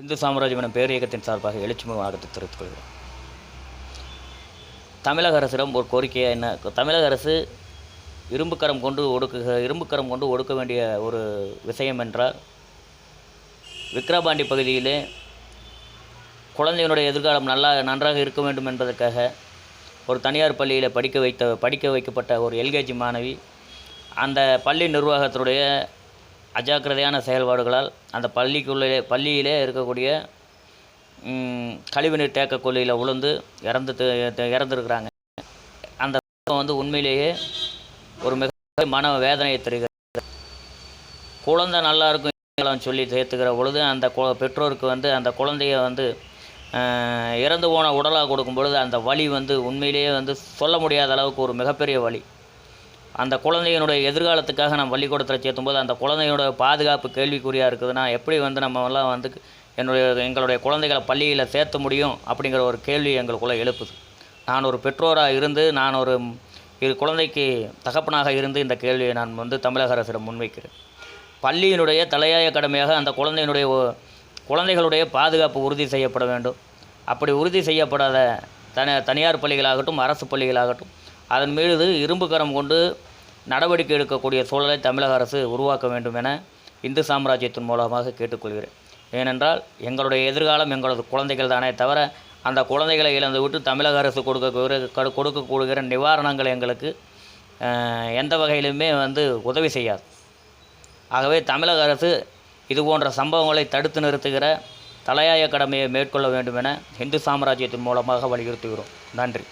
இந்து சாம்ராஜ்யம் எனும் பேர் இயக்கத்தின் சார்பாக எழுச்சிமிகு வணக்கத்தை தெரிவித்துக் கொள்கிறேன். தமிழக அரசிடம் ஒரு கோரிக்கையாக என்ன, தமிழக அரசு இரும்புக்கரம் கொண்டு ஒடுக்க வேண்டிய ஒரு விஷயம் என்றால், விக்கிரவாண்டி பகுதியிலே குழந்தையினுடைய எதிர்காலம் நன்றாக இருக்க வேண்டும் என்பதற்காக ஒரு தனியார் பள்ளியில் படிக்க வைக்கப்பட்ட ஒரு எல்கேஜி மாணவி அந்த பள்ளி நிர்வாகத்தினுடைய அஜாக்கிரதையான செயல்பாடுகளால் அந்த பள்ளியிலே இருக்கக்கூடிய கழிவுநீர் தேக்க கொள்ளையில் விழுந்து இறந்துருக்கிறாங்க. அந்த உண்மையிலேயே ஒரு மிக மன வேதனையை தருகிறது. குழந்தை நல்லா இருக்கும் சொல்லி சேர்த்துக்கிற பொழுது அந்த பெற்றோருக்கு அந்த குழந்தைய இறந்து போன உடலாக கொடுக்கும் பொழுது அந்த வலி உண்மையிலேயே சொல்ல முடியாத அளவுக்கு ஒரு மிகப்பெரிய வலி. அந்த குழந்தையினுடைய எதிர்காலத்துக்காக நம்ம பள்ளிக்கூடத்தில் சேர்த்தும்போது அந்த குழந்தையோட பாதுகாப்பு கேள்விக்குறியாக இருக்குதுன்னா எப்படி நம்மலாம் எங்களுடைய குழந்தைகளை பள்ளியில் சேர்த்த முடியும் அப்படிங்கிற ஒரு கேள்வி எங்களுக்குள்ளே எழுப்புது. நான் ஒரு பெற்றோராக இருந்து, நான் ஒரு குழந்தைக்கு தகப்பனாக இருந்து இந்த கேள்வியை நான் தமிழக அரசிடம் முன்வைக்கிறேன். பள்ளியினுடைய தலையாய கடமையாக அந்த குழந்தைகளுடைய பாதுகாப்பு உறுதி செய்யப்பட வேண்டும். அப்படி உறுதி செய்யப்படாத தனியார் பள்ளிகளாகட்டும், அரசு பள்ளிகளாகட்டும், அதன் மீது இரும்புக்கரம் கொண்டு நடவடிக்கை எடுக்கக்கூடிய சூழலை தமிழக அரசு உருவாக்க வேண்டும் என இந்து சாம்ராஜ்யத்தின் மூலமாக கேட்டுக்கொள்கிறேன். ஏனென்றால் எங்களுடைய எதிர்காலம் எங்களது குழந்தைகள் தானே தவிர, அந்த குழந்தைகளை இழந்து விட்டு தமிழக அரசு கொடுக்கக்கூடிய நிவாரணங்கள் எங்களுக்கு எந்த வகையிலுமே உதவி செய்யாது. ஆகவே தமிழக அரசு இது போன்ற சம்பவங்களை தடுத்து நிறுத்துகிற தலையாய கடமையை மேற்கொள்ள வேண்டும் என இந்து சாம்ராஜ்யத்தின் மூலமாக வலியுறுத்துகிறோம். நன்றி.